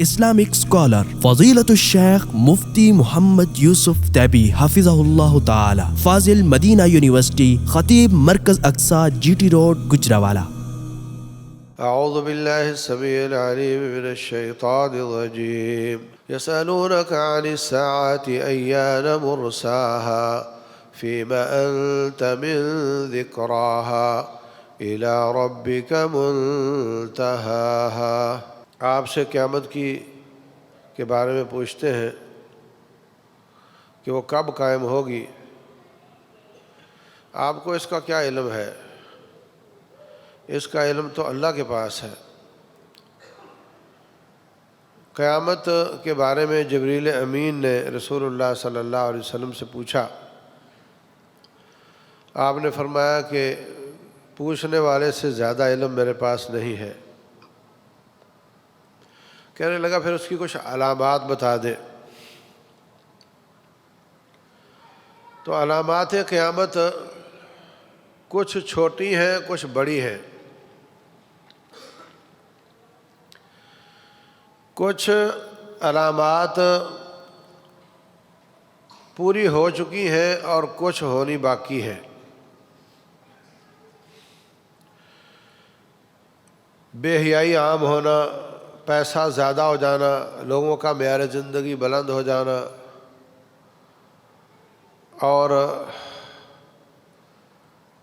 Islamic scholar فضيلة الشيخ مفتی محمد یوسف تیبی حفظہ اللہ تعالی، فاضل Medina university, خطیب مرکز اقصی جی ٹی روڈ گجرانوالہ۔ اعوذ باللہ السمیع العلیم من الشیطان الرجیم یسألونک عن الساعة ایان مرساها فیم انت من ذکراها الى ربک منتہاها۔ آپ سے قیامت کے بارے میں پوچھتے ہیں کہ وہ کب قائم ہوگی، آپ کو اس کا کیا علم ہے؟ اس کا علم تو اللہ کے پاس ہے۔ قیامت کے بارے میں جبریل امین نے رسول اللہ صلی اللہ علیہ وسلم سے پوچھا، آپ نے فرمایا کہ پوچھنے والے سے زیادہ علم میرے پاس نہیں ہے۔ کہنے لگا پھر اس کی کچھ علامات بتا دے۔ تو علامات قیامت کچھ چھوٹی ہیں، کچھ بڑی ہیں۔ کچھ علامات پوری ہو چکی ہیں اور کچھ ہونی باقی ہے۔ بے حیائی عام ہونا، پیسہ زیادہ ہو جانا، لوگوں کا معیار زندگی بلند ہو جانا، اور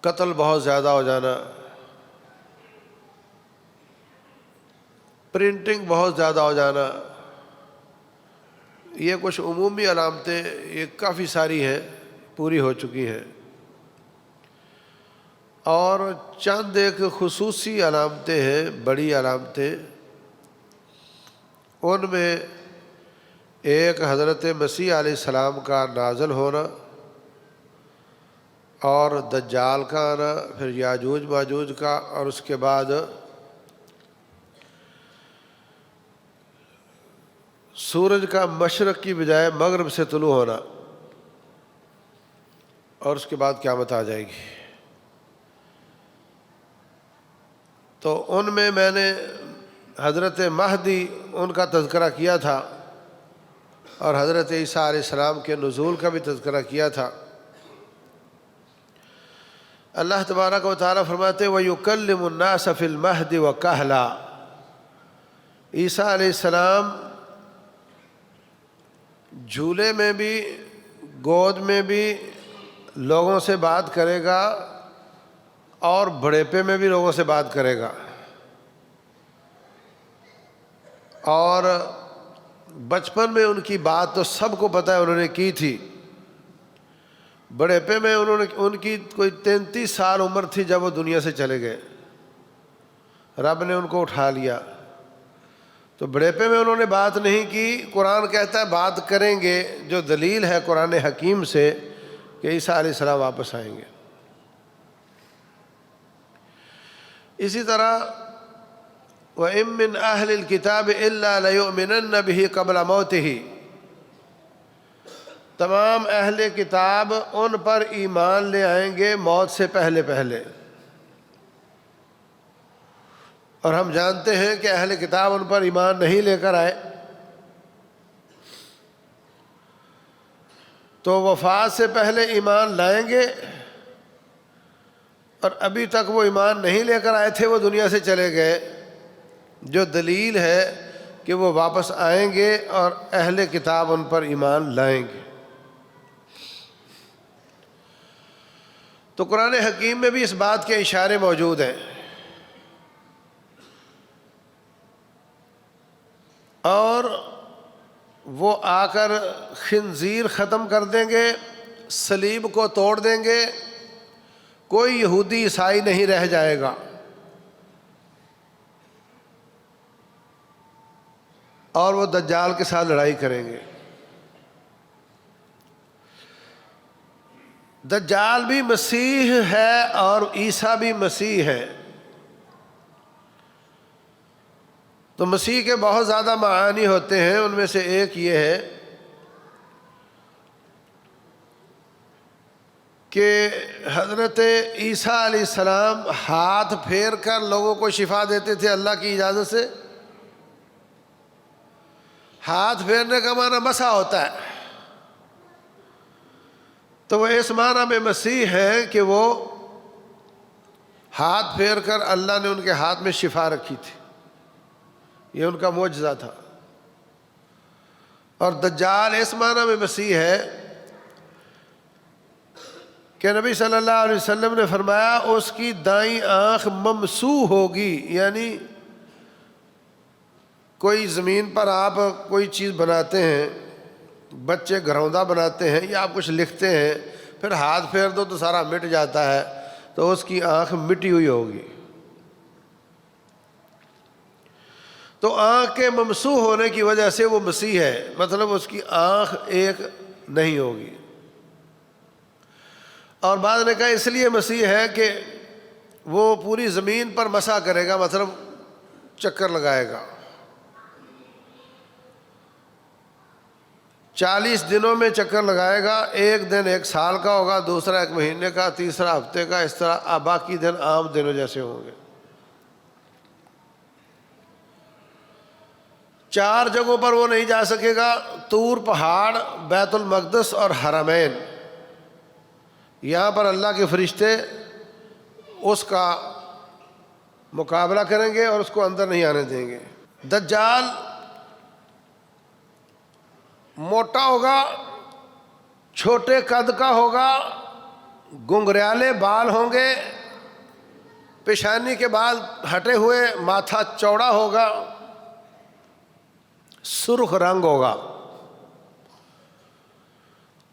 قتل بہت زیادہ ہو جانا، پرنٹنگ بہت زیادہ ہو جانا، یہ کچھ عمومی علامتیں، یہ کافی ساری ہیں، پوری ہو چکی ہیں۔ اور چند ایک خصوصی علامتیں ہیں، بڑی علامتیں۔ ان میں ایک حضرت مسیح علیہ السلام کا نازل ہونا، اور دجال کا آنا، پھر یاجوج ماجوج کا، اور اس کے بعد سورج کا مشرق کی بجائے مغرب سے طلوع ہونا، اور اس کے بعد قیامت آ جائے گی۔ تو ان میں نے حضرت مہدی ان کا تذکرہ کیا تھا، اور حضرت عیسیٰ علیہ السلام کے نزول کا بھی تذکرہ کیا تھا۔ اللہ تبارک و تعالیٰ فرماتے وَيُكَلِّمُ النَّاسَ فِي الْمَهْدِ وَكَهْلًا۔ عیسیٰ علیہ السلام جھولے میں بھی، گود میں بھی لوگوں سے بات کرے گا، اور بڑھیپے میں بھی لوگوں سے بات کرے گا، اور بچپن میں ان کی بات تو سب کو پتہ ہے انہوں نے کی تھی۔ بڑھیپے میں ان کی کوئی 33 سال عمر تھی جب وہ دنیا سے چلے گئے، رب نے ان کو اٹھا لیا۔ تو بڑھیپے میں انہوں نے بات نہیں کی۔ قرآن کہتا ہے بات کریں گے، جو دلیل ہے قرآن حکیم سے کہ عیسیٰ علیہ السلام واپس آئیں گے۔ اسی طرح وَإِن مِّنْ أَهْلِ الْكِتَابِ إِلَّا لَيُؤْمِنَنَّ بِهِ قَبْلَ مَوْتِهِ۔ تمام اہل کتاب ان پر ایمان لے آئیں گے موت سے پہلے پہلے۔ اور ہم جانتے ہیں کہ اہل کتاب ان پر ایمان نہیں لے کر آئے، تو وفات سے پہلے ایمان لائیں گے، اور ابھی تک وہ ایمان نہیں لے کر آئے تھے، وہ دنیا سے چلے گئے، جو دلیل ہے کہ وہ واپس آئیں گے اور اہل کتاب ان پر ایمان لائیں گے۔ تو قرآن حکیم میں بھی اس بات کے اشارے موجود ہیں، اور وہ آ کر خنزیر ختم کر دیں گے، صلیب کو توڑ دیں گے، کوئی یہودی عیسائی نہیں رہ جائے گا، اور وہ دجال کے ساتھ لڑائی کریں گے۔ دجال بھی مسیح ہے اور عیسیٰ بھی مسیح ہے۔ تو مسیح کے بہت زیادہ معانی ہوتے ہیں، ان میں سے ایک یہ ہے کہ حضرت عیسیٰ علیہ السلام ہاتھ پھیر کر لوگوں کو شفا دیتے تھے اللہ کی اجازت سے، ہاتھ پھیرنے کا معنی مسح ہوتا ہے، تو وہ اس معنی میں مسیح ہے کہ وہ ہاتھ پھیر کر اللہ نے ان کے ہاتھ میں شفا رکھی تھی، یہ ان کا معجزہ تھا۔ اور دجال اس معنی میں مسیح ہے کہ نبی صلی اللہ علیہ وسلم نے فرمایا اس کی دائیں آنکھ ممسوح ہوگی، یعنی کوئی زمین پر آپ کوئی چیز بناتے ہیں، بچے گھروندہ بناتے ہیں یا آپ کچھ لکھتے ہیں، پھر ہاتھ پھیر دو تو سارا مٹ جاتا ہے، تو اس کی آنکھ مٹی ہوئی ہوگی۔ تو آنکھ کے ممسوح ہونے کی وجہ سے وہ مسیح ہے، مطلب اس کی آنکھ ایک نہیں ہوگی۔ اور بعض نے کہا اس لیے مسیح ہے کہ وہ پوری زمین پر مسح کرے گا، مطلب چکر لگائے گا، 40 دنوں میں چکر لگائے گا، ایک دن 1 سال کا ہوگا، دوسرا 1 مہینے کا، تیسرا ہفتے کا، اس طرح باقی دن عام دنوں جیسے ہوں گے۔ 4 جگہوں پر وہ نہیں جا سکے گا، طور پہاڑ، بیت المقدس اور حرمین، یہاں پر اللہ کے فرشتے اس کا مقابلہ کریں گے اور اس کو اندر نہیں آنے دیں گے۔ دجال موٹا ہوگا، چھوٹے قد کا ہوگا، گنگریالے بال ہوں گے، پیشانی کے بال ہٹے ہوئے، ماتھا چوڑا ہوگا، سرخ رنگ ہوگا،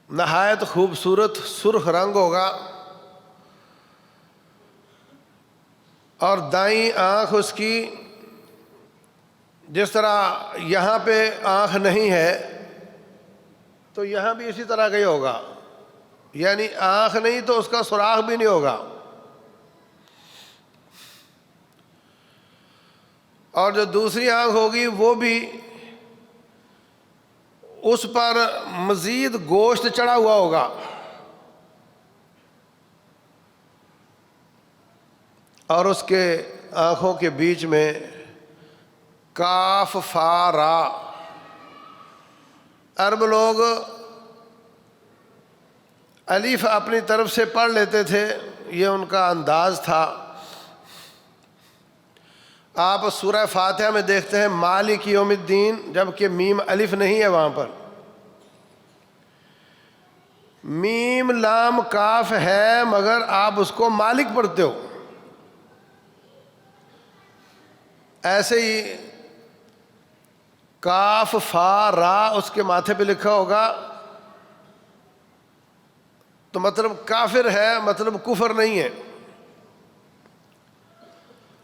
نہایت خوبصورت سرخ رنگ ہوگا، اور دائیں آنکھ اس کی جس طرح یہاں پہ آنکھ نہیں ہے تو یہاں بھی اسی طرح کا ہی ہوگا، یعنی آنکھ نہیں تو اس کا سوراخ بھی نہیں ہوگا، اور جو دوسری آنکھ ہوگی وہ بھی اس پر مزید گوشت چڑھا ہوا ہوگا، اور اس کے آنکھوں کے بیچ میں کاف فا را، عرب لوگ الف اپنی طرف سے پڑھ لیتے تھے، یہ ان کا انداز تھا۔ آپ سورہ فاتحہ میں دیکھتے ہیں مالک یوم الدین، جبکہ میم الف نہیں ہے وہاں پر، میم لام کاف ہے مگر آپ اس کو مالک پڑھتے ہو۔ ایسے ہی کاف فا را اس کے ماتھے پہ لکھا ہوگا، تو مطلب کافر ہے، مطلب کفر نہیں ہے۔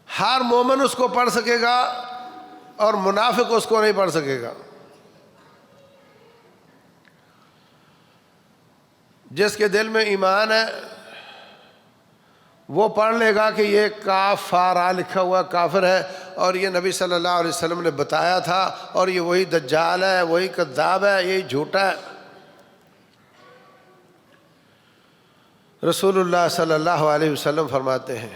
ہر مومن اس کو پڑھ سکے گا اور منافق اس کو نہیں پڑھ سکے گا۔ جس کے دل میں ایمان ہے وہ پڑھ لے گا کہ یہ کاف فا را لکھا ہوا کافر ہے، اور یہ نبی صلی اللہ علیہ وسلم نے بتایا تھا، اور یہ وہی دجال ہے، وہی کذاب ہے، یہی جھوٹا ہے۔ رسول اللہ صلی اللہ علیہ وسلم فرماتے ہیں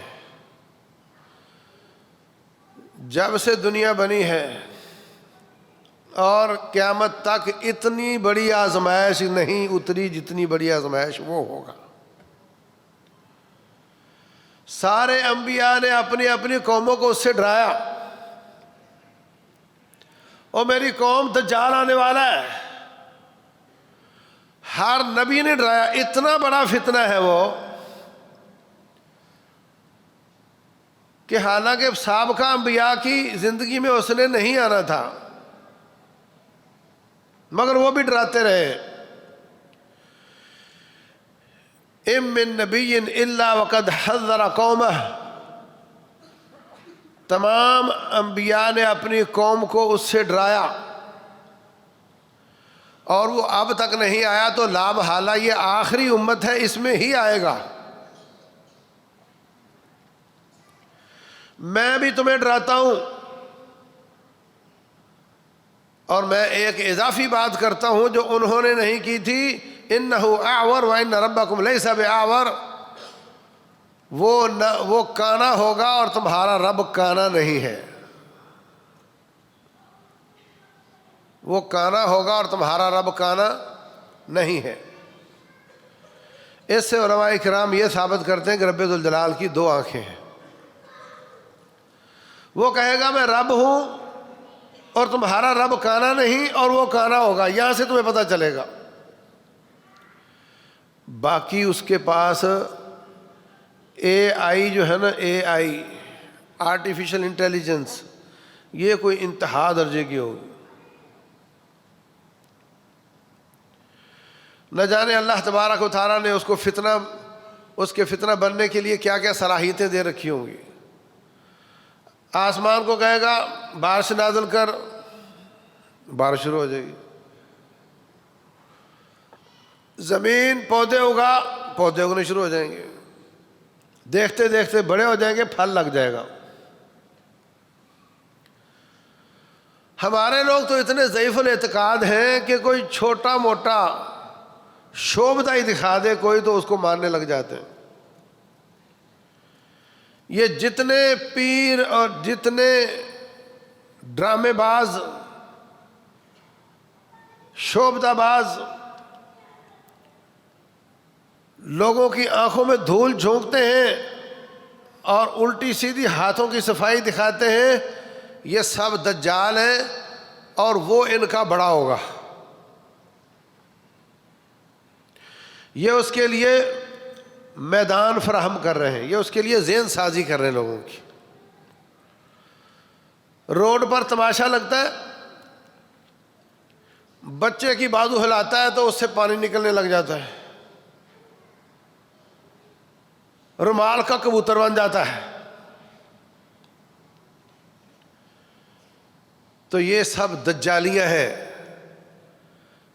جب سے دنیا بنی ہے اور قیامت تک اتنی بڑی آزمائش نہیں اتری جتنی بڑی آزمائش وہ ہوگا۔ سارے انبیاء نے اپنی اپنی قوموں کو اس سے ڈرایا، اور میری قوم دجال آنے والا ہے، ہر نبی نے ڈرایا۔ اتنا بڑا فتنہ ہے وہ کہ حالانکہ سابقہ انبیاء کی زندگی میں اس نے نہیں آنا تھا، مگر وہ بھی ڈراتے رہے۔ ام من نبی الا وقد حذر قومہ، تمام انبیاء نے اپنی قوم کو اس سے ڈرایا، اور وہ اب تک نہیں آیا تو لا محالہ یہ آخری امت ہے، اس میں ہی آئے گا۔ میں بھی تمہیں ڈراتا ہوں، اور میں ایک اضافی بات کرتا ہوں جو انہوں نے نہیں کی تھی، انہ اعور وان ربکم لیس باعور، وہ کانا ہوگا اور تمہارا رب کانا نہیں ہے۔ وہ کانا ہوگا اور تمہارا رب کانا نہیں ہے۔ اس سے علماء کرام یہ ثابت کرتے ہیں کہ رب ذوالجلال کی دو آنکھیں ہیں۔ وہ کہے گا میں رب ہوں اور تمہارا رب کانا نہیں، اور وہ کانا ہوگا، یہاں سے تمہیں پتہ چلے گا۔ باقی اس کے پاس اے آئی جو ہے نا، اے آئی آرٹیفیشل انٹیلیجنس، یہ کوئی انتہا درجے کی ہوگی۔ نہ جانے اللہ تبارک و تعالیٰ نے اس کے فتنہ بننے کے لیے کیا کیا صلاحیتیں دے رکھی ہوں گی۔ آسمان کو کہے گا بارش نازل کر، بارش شروع ہو جائے گی۔ زمین پودے اگا، پودے اگنے شروع ہو جائیں گے، دیکھتے دیکھتے بڑے ہو جائیں گے، پھل لگ جائے گا۔ ہمارے لوگ تو اتنے ضعیف الاعتقاد ہیں کہ کوئی چھوٹا موٹا شعبدہ ہی دکھا دے کوئی تو اس کو ماننے لگ جاتے ہیں۔ یہ جتنے پیر اور جتنے ڈرامے باز، شعبدہ باز لوگوں کی آنکھوں میں دھول جھونکتے ہیں اور الٹی سیدھی ہاتھوں کی صفائی دکھاتے ہیں، یہ سب دجال ہیں اور وہ ان کا بڑا ہوگا۔ یہ اس کے لیے میدان فراہم کر رہے ہیں، یہ اس کے لیے ذہن سازی کر رہے ہیں لوگوں کی۔ روڈ پر تماشا لگتا ہے، بچے کی بازو ہلاتا ہے تو اس سے پانی نکلنے لگ جاتا ہے، رومال کا کبوتر بن جاتا ہے۔ تو یہ سب دجالیاں ہیں،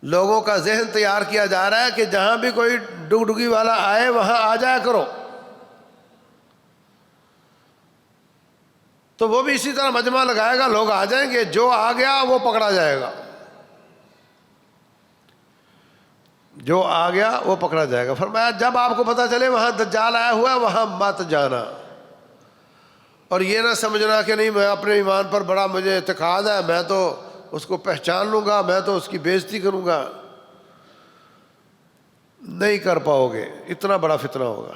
لوگوں کا ذہن تیار کیا جا رہا ہے کہ جہاں بھی کوئی ڈگڈگی والا آئے وہاں آ جایا کرو۔ تو وہ بھی اسی طرح مجمع لگائے گا، لوگ آ جائیں گے، جو آ گیا وہ پکڑا جائے گا، جو آ گیا وہ پکڑا جائے گا۔ فرمایا جب آپ کو پتہ چلے وہاں دجال آیا ہوا ہے وہاں مت جانا، اور یہ نہ سمجھنا کہ نہیں میں اپنے ایمان پر بڑا مجھے اعتقاد ہے، میں تو اس کو پہچان لوں گا، میں تو اس کی بےزتی کروں گا۔ نہیں کر پاؤ گے، اتنا بڑا فتنہ ہوگا۔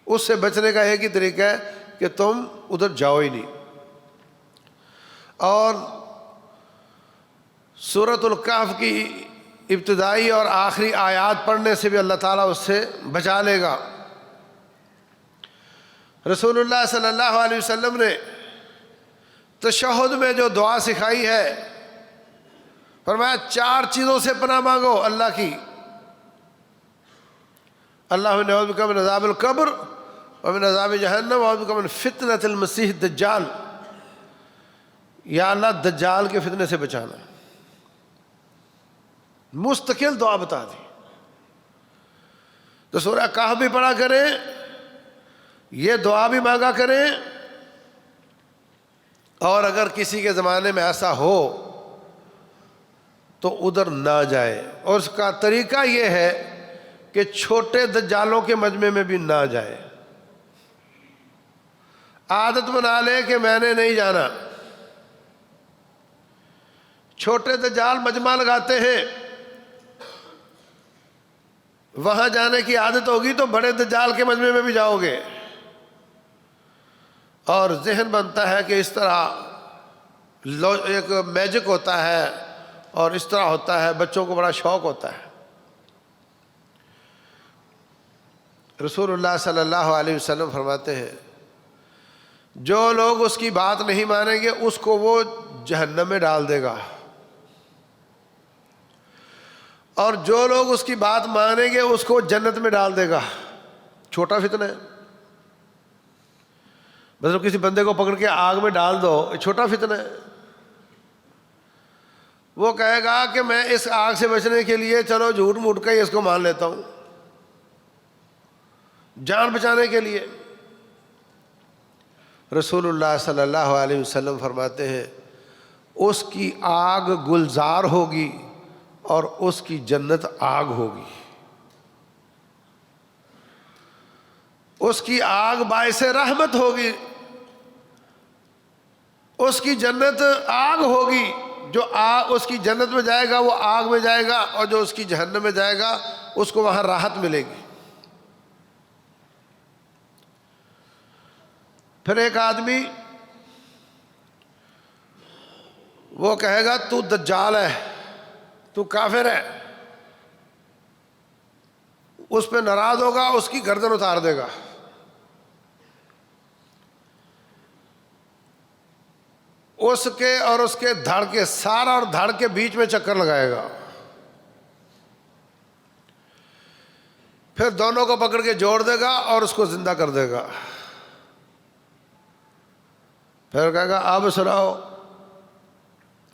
اس سے بچنے کا ایک ہی طریقہ ہے کہ تم ادھر جاؤ ہی نہیں۔ اور سورۃ الکہف کی ابتدائی اور آخری آیات پڑھنے سے بھی اللہ تعالیٰ اس سے بچا لے گا۔ رسول اللہ صلی اللہ علیہ وسلم نے تشہد میں جو دعا سکھائی ہے، فرمایا 4 چیزوں سے پناہ مانگو اللہ کی۔ اللہم نعوذ بک من عذاب القبر ومن عذاب جہنم وأعوذ بک من فتنۃ المسیح الدجال۔ یا اللہ دجال کے فتنے سے بچانا۔ مستقل دعا بتا دی۔ تو سورہ کہف بھی پڑھا کریں، یہ دعا بھی مانگا کریں، اور اگر کسی کے زمانے میں ایسا ہو تو ادھر نہ جائے۔ اور اس کا طریقہ یہ ہے کہ چھوٹے دجالوں کے مجمع میں بھی نہ جائے۔ عادت بنا لے کہ میں نے نہیں جانا۔ چھوٹے دجال مجمع لگاتے ہیں، وہاں جانے کی عادت ہوگی تو بڑے دجال کے مجمع میں بھی جاؤ گے، اور ذہن بنتا ہے کہ اس طرح ایک میجک ہوتا ہے اور اس طرح ہوتا ہے، بچوں کو بڑا شوق ہوتا ہے۔ رسول اللہ صلی اللہ علیہ وسلم فرماتے ہیں جو لوگ اس کی بات نہیں مانیں گے اس کو وہ جہنم میں ڈال دے گا، اور جو لوگ اس کی بات مانیں گے اس کو جنت میں ڈال دے گا۔ چھوٹا فتنہ ہے، مطلب کسی بندے کو پکڑ کے آگ میں ڈال دو، یہ چھوٹا فتنہ ہے۔ وہ کہے گا کہ میں اس آگ سے بچنے کے لیے چلو جھوٹ موٹ کے اس کو مان لیتا ہوں، جان بچانے کے لیے۔ رسول اللہ صلی اللہ علیہ وسلم فرماتے ہیں اس کی آگ گلزار ہوگی اور اس کی جنت آگ ہوگی۔ اس کی آگ باعث رحمت ہوگی، اس کی جنت آگ ہوگی جو اس کی جنت میں جائے گا وہ آگ میں جائے گا، اور جو اس کی جہنم میں جائے گا اس کو وہاں راحت ملے گی۔ پھر ایک آدمی وہ کہے گا تو دجال ہے، تو کافر ہے، اس پہ ناراض ہوگا، اس کی گردن اتار دے گا۔ اس کے اور اس کے دھڑ کے، سارا اور دھڑ کے بیچ میں چکر لگائے گا، پھر دونوں کو پکڑ کے جوڑ دے گا اور اس کو زندہ کر دے گا۔ پھر کہے گا اب سناؤ،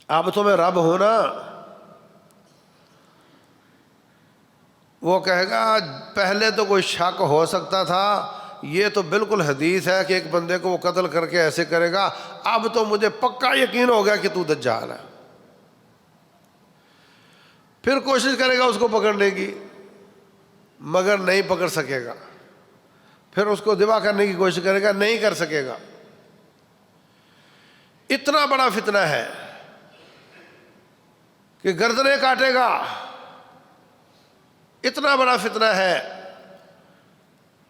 اب تو میں رب ہوں نا؟ وہ کہے گا پہلے تو کوئی شک ہو سکتا تھا، یہ تو بالکل حدیث ہے کہ ایک بندے کو وہ قتل کر کے ایسے کرے گا، اب تو مجھے پکا یقین ہو گیا کہ تو دجال ہے۔ پھر کوشش کرے گا اس کو پکڑنے کی، مگر نہیں پکڑ سکے گا۔ پھر اس کو ذبح کرنے کی کوشش کرے گا، نہیں کر سکے گا۔ اتنا بڑا فتنہ ہے کہ گردنیں کاٹے گا، اتنا بڑا فتنہ ہے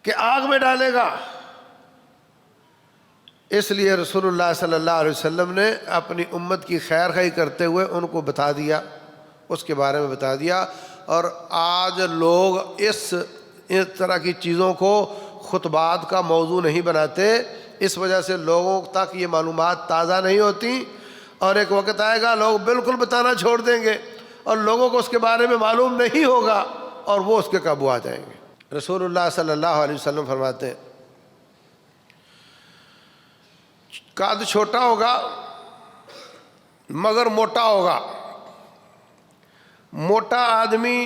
کہ آگ میں ڈالے گا۔ اس لیے رسول اللہ صلی اللہ علیہ وسلم نے اپنی امت کی خیر خواہی کرتے ہوئے ان کو بتا دیا، اس کے بارے میں بتا دیا۔ اور آج لوگ اس طرح کی چیزوں کو خطبات کا موضوع نہیں بناتے، اس وجہ سے لوگوں تک یہ معلومات تازہ نہیں ہوتی، اور ایک وقت آئے گا لوگ بالکل بتانا چھوڑ دیں گے اور لوگوں کو اس کے بارے میں معلوم نہیں ہوگا اور وہ اس کے قابو آ جائیں گے۔ رسول اللہ صلی اللہ علیہ وسلم فرماتے ہیں قد چھوٹا ہوگا مگر موٹا ہوگا۔ موٹا آدمی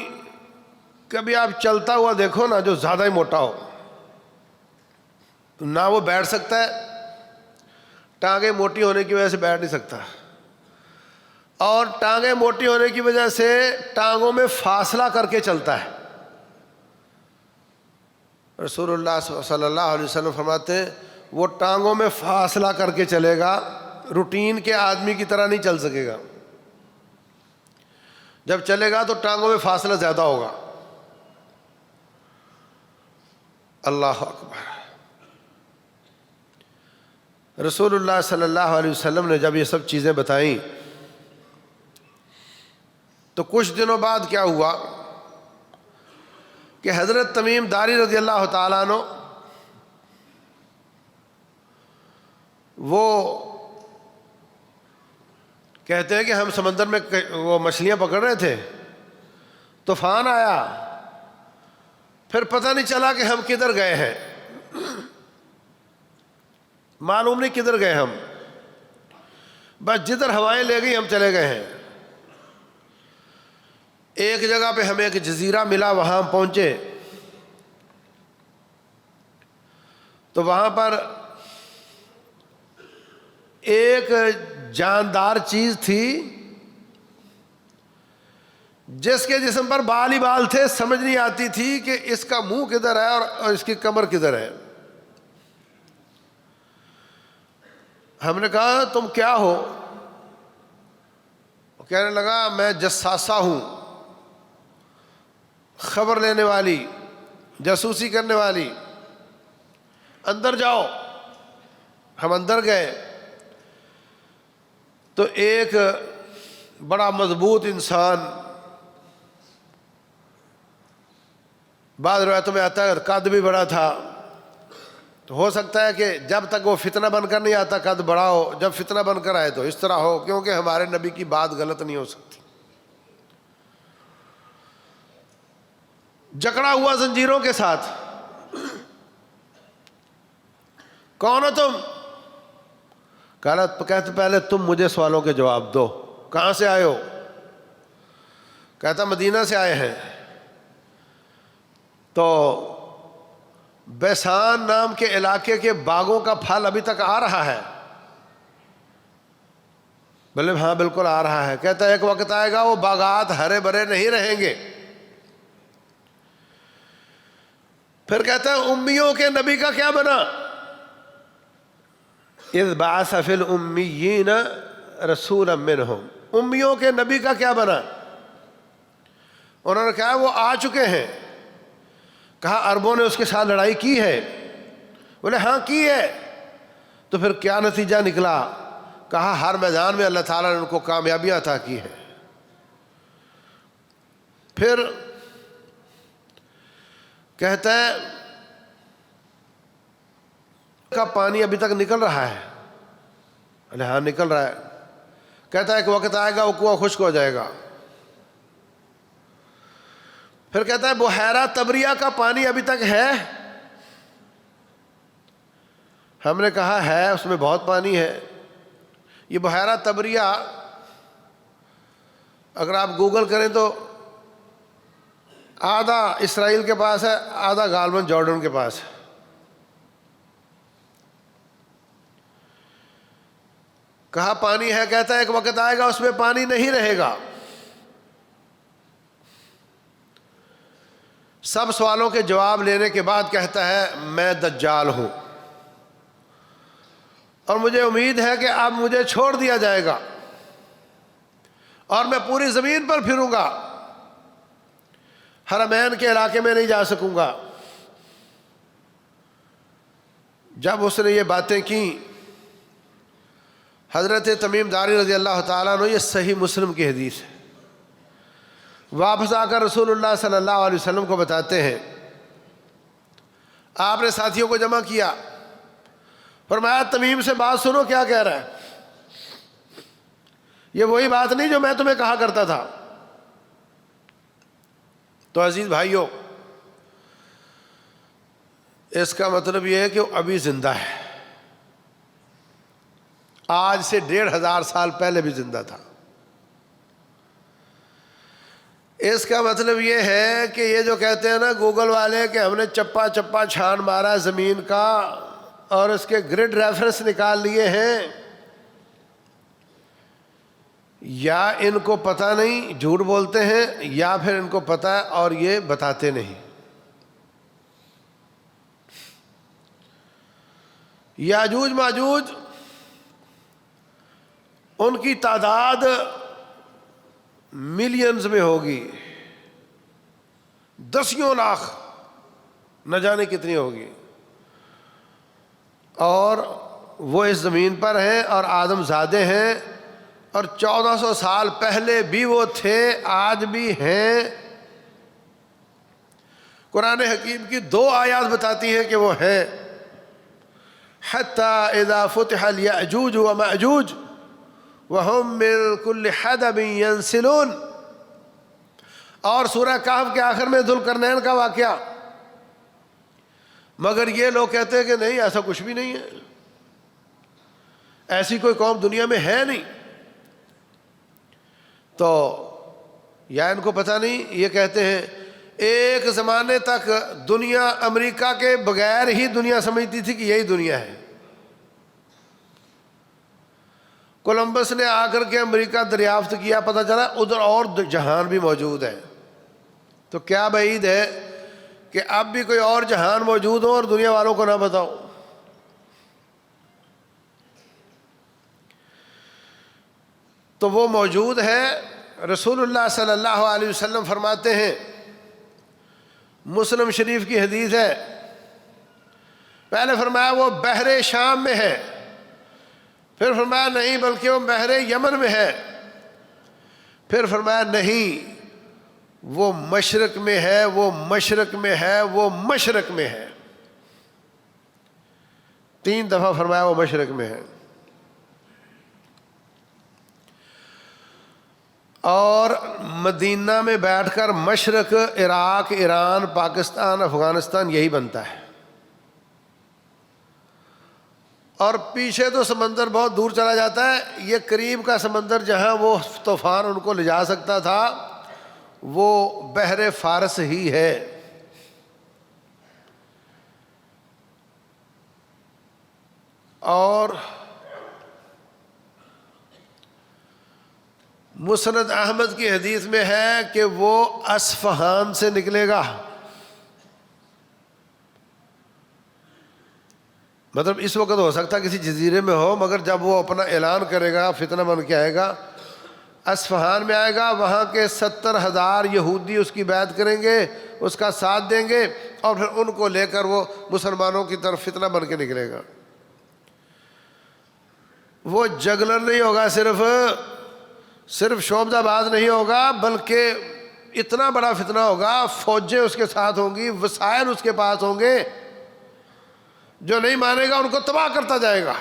کبھی آپ چلتا ہوا دیکھو نا، جو زیادہ ہی موٹا ہو تو نہ وہ بیٹھ سکتا ہے، ٹانگیں موٹی ہونے کی وجہ سے بیٹھ نہیں سکتا، اور ٹانگیں موٹی ہونے کی وجہ سے ٹانگوں میں فاصلہ کر کے چلتا ہے۔ رسول اللہ صلی اللہ علیہ وسلم فرماتے ہیں وہ ٹانگوں میں فاصلہ کر کے چلے گا، روٹین کے آدمی کی طرح نہیں چل سکے گا۔ جب چلے گا تو ٹانگوں میں فاصلہ زیادہ ہوگا۔ اللہ اکبر۔ رسول اللہ صلی اللہ علیہ وسلم نے جب یہ سب چیزیں بتائیں تو کچھ دنوں بعد کیا ہوا کہ حضرت تمیم داری رضی اللہ تعالیٰ عنہ وہ کہتے ہیں کہ ہم سمندر میں وہ مچھلیاں پکڑ رہے تھے، طوفان آیا، پھر پتہ نہیں چلا کہ ہم کدھر گئے ہیں، معلوم نہیں کدھر گئے ہم، بس جدھر ہوائیں لے گئی ہم چلے گئے ہیں۔ ایک جگہ پہ ہمیں ایک جزیرہ ملا، وہاں ہم پہنچے تو وہاں پر ایک جاندار چیز تھی جس کے جسم پر بال ہی بال تھے، سمجھ نہیں آتی تھی کہ اس کا منہ کدھر ہے اور اس کی کمر کدھر ہے۔ ہم نے کہا تم کیا ہو؟ وہ کہنے لگا میں جساسہ ہوں، خبر لینے والی، جاسوسی کرنے والی، اندر جاؤ۔ ہم اندر گئے تو ایک بڑا مضبوط انسان، بعض روایتوں میں آتا ہے قد بھی بڑا تھا، تو ہو سکتا ہے کہ جب تک وہ فتنہ بن کر نہیں آتا قد بڑا ہو، جب فتنہ بن کر آئے تو اس طرح ہو، کیونکہ ہمارے نبی کی بات غلط نہیں ہو سکتی۔ جکڑا ہوا زنجیروں کے ساتھ۔ کون ہو تم؟ کہتے پہلے تم مجھے سوالوں کے جواب دو، کہاں سے آئے ہو؟ کہتا مدینہ سے آئے ہیں۔ تو بیسان نام کے علاقے کے باغوں کا پھل ابھی تک آ رہا ہے؟ بولے ہاں بالکل آ رہا ہے۔ کہتا ہے ایک وقت آئے گا وہ باغات ہرے بھرے نہیں رہیں گے۔ پھر کہتا ہے امیوں کے نبی کا کیا بنا؟ اذ بعث فی الامیین رسولا منہم، امیوں کے نبی کا کیا بنا؟ انہوں نے کہا وہ آ چکے ہیں. کہا عربوں نے اس کے ساتھ لڑائی کی ہے؟ بولے ہاں کی ہے. تو پھر کیا نتیجہ نکلا؟ کہا ہر میدان میں اللہ تعالیٰ نے ان کو کامیابیاں عطا کی ہیں. پھر کہتا ہے کا پانی ابھی تک نکل رہا ہے؟ بولے ہاں نکل رہا ہے. کہتا ہے ایک وقت آئے گا وہ کنواں خشک ہو جائے گا. پھر کہتا ہے بحیرہ تبریہ کا پانی ابھی تک ہے؟ ہم نے کہا ہے، اس میں بہت پانی ہے. یہ بحیرہ تبریہ اگر آپ گوگل کریں تو آدھا اسرائیل کے پاس ہے، آدھا غالباً جارڈن کے پاس ہے. کہا پانی ہے، کہتا ہے ایک وقت آئے گا اس میں پانی نہیں رہے گا. سب سوالوں کے جواب لینے کے بعد کہتا ہے میں دجال ہوں اور مجھے امید ہے کہ اب مجھے چھوڑ دیا جائے گا اور میں پوری زمین پر پھروں گا، حرمین کے علاقے میں نہیں جا سکوں گا. جب اس نے یہ باتیں کی، حضرت تمیم داری رضی اللہ تعالیٰ عنہ، یہ صحیح مسلم کی حدیث ہے، واپس آ کر رسول اللہ صلی اللہ علیہ وسلم کو بتاتے ہیں. آپ نے ساتھیوں کو جمع کیا، فرمایا تمیم سے بات سنو کیا کہہ رہا ہے. یہ وہی بات نہیں جو میں تمہیں کہا کرتا تھا. تو عزیز بھائیوں، اس کا مطلب یہ ہے کہ وہ ابھی زندہ ہے، آج سے 1500 سال پہلے بھی زندہ تھا. اس کا مطلب یہ ہے کہ یہ جو کہتے ہیں نا گوگل والے کہ ہم نے چپا چپا چھان مارا زمین کا اور اس کے گریڈ ریفرنس نکال لیے ہیں، یا ان کو پتہ نہیں جھوٹ بولتے ہیں، یا پھر ان کو پتہ ہے اور یہ بتاتے نہیں. یاجوج ماجوج ان کی تعداد ملینز میں ہوگی، 10 لاکھ نہ جانے کتنی ہوگی، اور وہ اس زمین پر ہیں اور آدم زادے ہیں، اور 1400 سال پہلے بھی وہ تھے، آج بھی ہیں. قرآن حکیم کی 2 آیات بتاتی ہیں کہ وہ ہیں. حتی اذا فتح الیأجوج ومأجوج وَهُمْ مِنْ كُلِّ حَدَبٍ يَنْسِلُونَ، اور سورہ کہف کے آخر میں ذوالقرنین کا واقعہ. مگر یہ لوگ کہتے ہیں کہ نہیں، ایسا کچھ بھی نہیں ہے، ایسی کوئی قوم دنیا میں ہے نہیں. تو یا ان کو پتہ نہیں، یہ کہتے ہیں ایک زمانے تک دنیا امریکہ کے بغیر ہی دنیا سمجھتی تھی کہ یہی دنیا ہے. کولمبس نے آ کر کے امریکہ دریافت کیا، پتہ چلا ادھر اور جہان بھی موجود ہے. تو کیا بعید ہے کہ اب بھی کوئی اور جہان موجود ہو اور دنیا والوں کو نہ بتاؤ. تو وہ موجود ہے. رسول اللہ صلی اللہ علیہ وسلم فرماتے ہیں، مسلم شریف کی حدیث ہے، پہلے فرمایا وہ بحر شام میں ہے، پھر فرمایا نہیں بلکہ وہ بحر یمن میں ہے، پھر فرمایا نہیں وہ مشرق میں ہے، وہ مشرق میں ہے، وہ مشرق میں ہے. 3 دفعہ فرمایا وہ مشرق میں ہے. اور مدینہ میں بیٹھ کر مشرق، عراق، ایران، پاکستان، افغانستان یہی بنتا ہے. اور پیچھے تو سمندر بہت دور چلا جاتا ہے. یہ قریب کا سمندر جہاں وہ طوفان ان کو لے جا سکتا تھا وہ بحر فارس ہی ہے. اور مسند احمد کی حدیث میں ہے کہ وہ اصفہان سے نکلے گا. مطلب اس وقت ہو سکتا کسی جزیرے میں ہو، مگر جب وہ اپنا اعلان کرے گا فتنہ بن کے آئے گا اصفہان میں آئے گا، وہاں کے 70,000 یہودی اس کی بیعت کریں گے، اس کا ساتھ دیں گے، اور پھر ان کو لے کر وہ مسلمانوں کی طرف فتنہ بن کے نکلے گا۔ وہ جگلر نہیں ہوگا، صرف شعبدہ باز نہیں ہوگا، بلکہ اتنا بڑا فتنہ ہوگا، فوجیں اس کے ساتھ ہوں گی، وسائل اس کے پاس ہوں گے، جو نہیں مانے گا ان کو تباہ کرتا جائے گا۔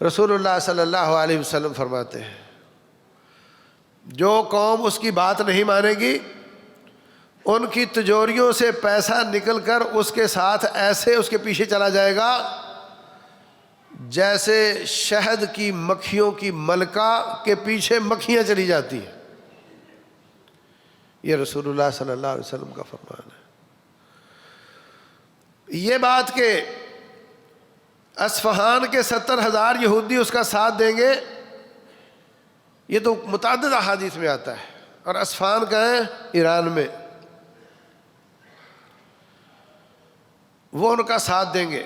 رسول اللہ صلی اللہ علیہ وسلم فرماتے ہیں جو قوم اس کی بات نہیں مانے گی، ان کی تجوریوں سے پیسہ نکل کر اس کے ساتھ ایسے اس کے پیچھے چلا جائے گا جیسے شہد کی مکھیوں کی ملکہ کے پیچھے مکھیاں چلی جاتی ہیں۔ یہ رسول اللہ صلی اللہ علیہ وسلم کا فرمان ہے۔ یہ بات کہ اصفہان کے 70,000 یہودی اس کا ساتھ دیں گے، یہ تو متعدد احادیث میں آتا ہے۔ اور اصفہان کا ہے ایران میں، وہ ان کا ساتھ دیں گے،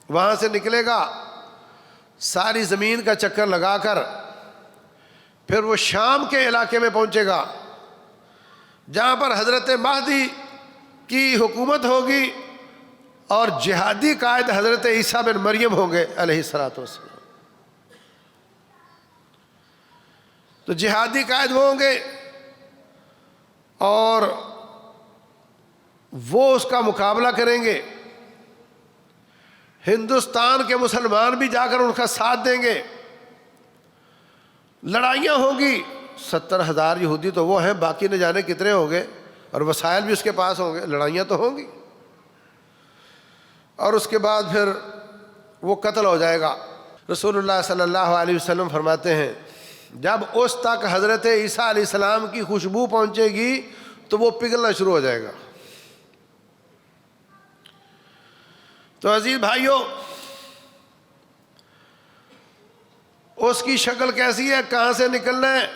وہاں سے نکلے گا، ساری زمین کا چکر لگا کر پھر وہ شام کے علاقے میں پہنچے گا جہاں پر حضرت مہدی کی حکومت ہوگی اور جہادی قائد حضرت عیسیٰ بن مریم ہوں گے علیہ الصلوۃ والسلام۔ تو جہادی قائد وہ ہوں گے اور وہ اس کا مقابلہ کریں گے، ہندوستان کے مسلمان بھی جا کر ان کا ساتھ دیں گے، لڑائیاں ہوں گی۔ 70,000 یہودی تو وہ ہیں، باقی نہ جانے کتنے ہوں گے، اور وسائل بھی اس کے پاس ہوں گے، لڑائیاں تو ہوں گی، اور اس کے بعد پھر وہ قتل ہو جائے گا۔ رسول اللہ صلی اللہ علیہ وسلم فرماتے ہیں جب اس تک حضرت عیسیٰ علیہ السلام کی خوشبو پہنچے گی تو وہ پگھلنا شروع ہو جائے گا۔ تو عزیز بھائیوں، اس کی شکل کیسی ہے، کہاں سے نکلنا ہے،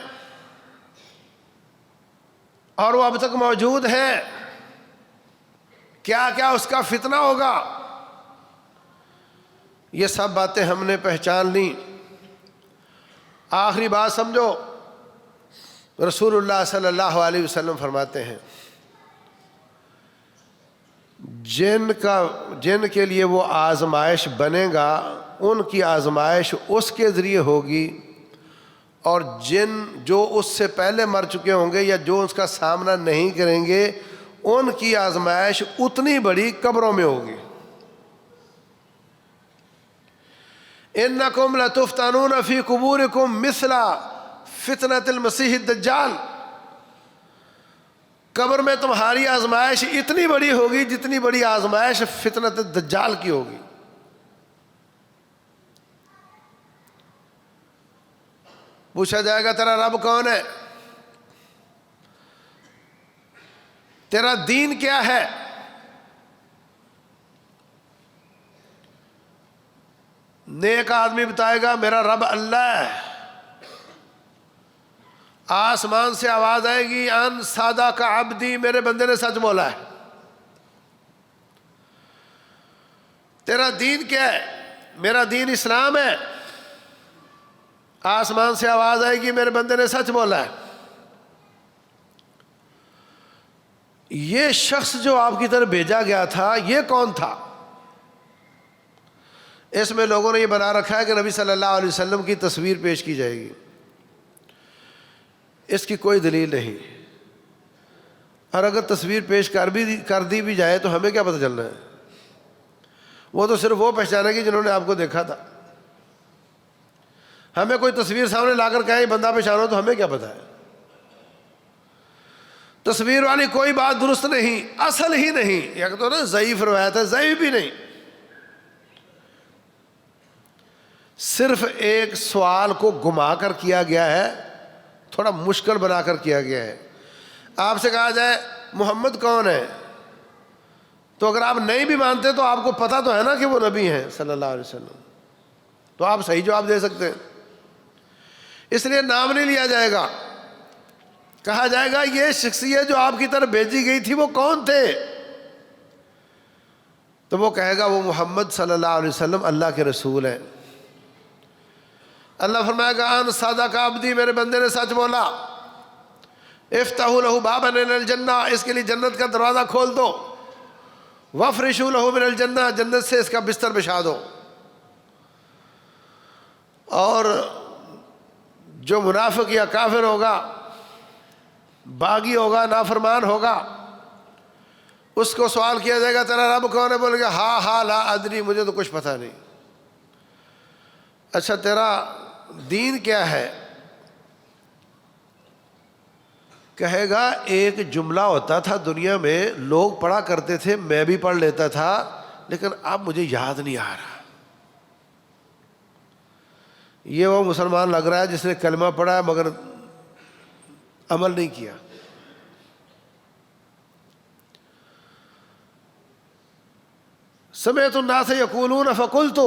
اور وہ اب تک موجود ہے، کیا کیا اس کا فتنہ ہوگا، یہ سب باتیں ہم نے پہچان لیں۔ آخری بات سمجھو، رسول اللہ صلی اللہ علیہ وسلم فرماتے ہیں جن کے لیے وہ آزمائش بنے گا ان کی آزمائش اس کے ذریعے ہوگی، اور جو اس سے پہلے مر چکے ہوں گے یا جو اس کا سامنا نہیں کریں گے ان کی آزمائش اتنی بڑی قبروں میں ہوگی۔ انکم لتفتنون فی قبورکم مثل فتنۃ المسیح الدجال، قبر میں تمہاری آزمائش اتنی بڑی ہوگی جتنی بڑی آزمائش فتنۃ الدجال کی ہوگی۔ پوچھا جائے گا تیرا رب کون ہے، تیرا دین کیا ہے، نیک آدمی بتائے گا میرا رب اللہ ہے۔ آسمان سے آواز آئے گی ان سادہ کا عبدی، میرے بندے نے سچ بولا ہے۔ تیرا دین کیا ہے، میرا دین اسلام ہے۔ آسمان سے آواز آئے گی میرے بندے نے سچ بولا ہے۔ یہ شخص جو آپ کی طرف بھیجا گیا تھا یہ کون تھا؟ اس میں لوگوں نے یہ بنا رکھا ہے کہ نبی صلی اللہ علیہ وسلم کی تصویر پیش کی جائے گی، اس کی کوئی دلیل نہیں، اور اگر تصویر پیش کر دی بھی جائے تو ہمیں کیا پتہ چلنا ہے؟ وہ تو صرف وہ پہچانے گی جنہوں نے آپ کو دیکھا تھا۔ ہمیں کوئی تصویر سامنے لا کر کہے بندہ پہچانو تو ہمیں کیا پتہ ہے؟ تصویر والی کوئی بات درست نہیں، اصل ہی نہیں، یا تو نا ضعیف روایت ہے، ضعیف بھی نہیں، صرف ایک سوال کو گھما کر کیا گیا ہے، تھوڑا مشکل بنا کر کیا گیا ہے۔ آپ سے کہا جائے محمد کون ہے، تو اگر آپ نہیں بھی مانتے تو آپ کو پتہ تو ہے نا کہ وہ نبی ہیں صلی اللہ علیہ وسلم، تو آپ صحیح جواب دے سکتے ہیں۔ اس لیے نام نہیں لیا جائے گا، کہا جائے گا یہ شخصیت جو آپ کی طرف بھیجی گئی تھی وہ کون تھے، تو وہ کہے گا وہ محمد صلی اللہ علیہ وسلم اللہ کے رسول ہیں۔ اللہ فرمائے گا ان صدق عبدی، میرے بندے نے سچ بولا، افتحوا لہ بابا من الجنہ، اس کے لیے جنت کا دروازہ کھول دو، وافرشوا لہ من الجنہ، جنت سے اس کا بستر بچھا دو۔ اور جو منافق یا کافر ہوگا، باغی ہوگا، نافرمان ہوگا، اس کو سوال کیا جائے گا تیرا رب کون ہے؟ بولے گا ہا لا ادری، مجھے تو کچھ پتہ نہیں۔ اچھا تیرا دین کیا ہے؟ کہے گا ایک جملہ ہوتا تھا دنیا میں، لوگ پڑھا کرتے تھے، میں بھی پڑھ لیتا تھا، لیکن اب مجھے یاد نہیں آ رہا۔ یہ وہ مسلمان لگ رہا ہے جس نے کلمہ پڑھا ہے مگر عمل نہیں کیا۔ سمعت الناس یقولون فقلت،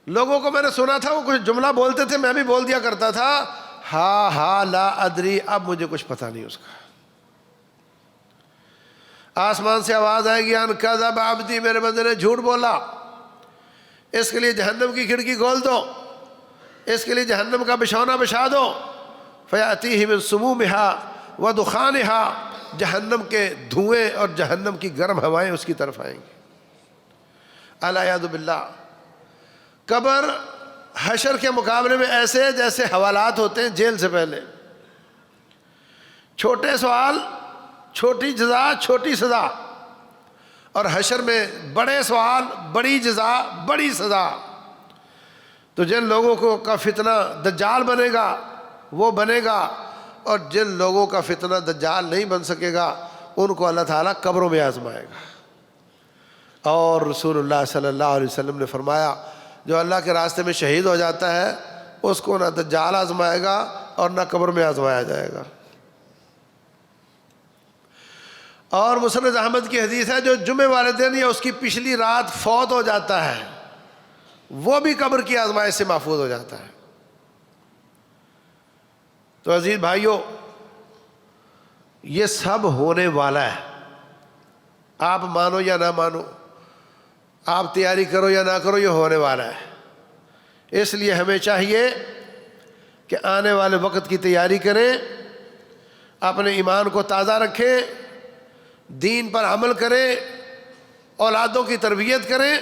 لوگوں کو میں نے سنا تھا وہ کچھ جملہ بولتے تھے، میں بھی بول دیا کرتا تھا، ہا لا ادری، اب مجھے کچھ پتہ نہیں اس کا۔ آسمان سے آواز آئے گی ان کذب عبدی، میرے بندے نے جھوٹ بولا، اس کے لیے جہنم کی کھڑکی کھول دو، اس کے لیے جہنم کا بچھونا بچھا دو، فیاتیہ من سمومہا ودخانہا، جہنم کے دھوئیں اور جہنم کی گرم ہوائیں اس کی طرف آئیں گی۔ العیاذ باللہ۔ قبر حشر کے مقابلے میں ایسے جیسے حوالات ہوتے ہیں جیل سے پہلے، چھوٹے سوال چھوٹی جزا چھوٹی سزا، اور حشر میں بڑے سوال بڑی جزا بڑی سزا۔ تو جن لوگوں کو کا فتنہ دجال بنے گا وہ بنے گا، اور جن لوگوں کا فتنہ دجال نہیں بن سکے گا ان کو اللہ تعالیٰ قبروں میں آزمائے گا۔ اور رسول اللہ صلی اللہ علیہ وسلم نے فرمایا جو اللہ کے راستے میں شہید ہو جاتا ہے اس کو نہ دجال آزمائے گا اور نہ قبر میں آزمایا جائے گا۔ اور مسند احمد کی حدیث ہے جو جمعے والے دن یا اس کی پچھلی رات فوت ہو جاتا ہے وہ بھی قبر کی آزمائش سے محفوظ ہو جاتا ہے۔ تو عزیز بھائیوں، یہ سب ہونے والا ہے، آپ مانو یا نہ مانو، آپ تیاری کرو یا نہ کرو، یہ ہونے والا ہے۔ اس لیے ہمیں چاہیے کہ آنے والے وقت کی تیاری کریں، اپنے ایمان کو تازہ رکھیں، دین پر عمل کریں، اولادوں کی تربیت کریں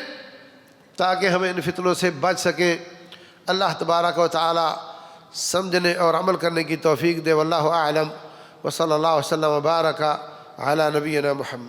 تاکہ ہم ان فتنوں سے بچ سکیں۔ اللہ تبارک و تعالی سمجھنے اور عمل کرنے کی توفیق دے۔ واللہ اعلم، وصلی اللہ وسلم وبارک علی نبینا محمد۔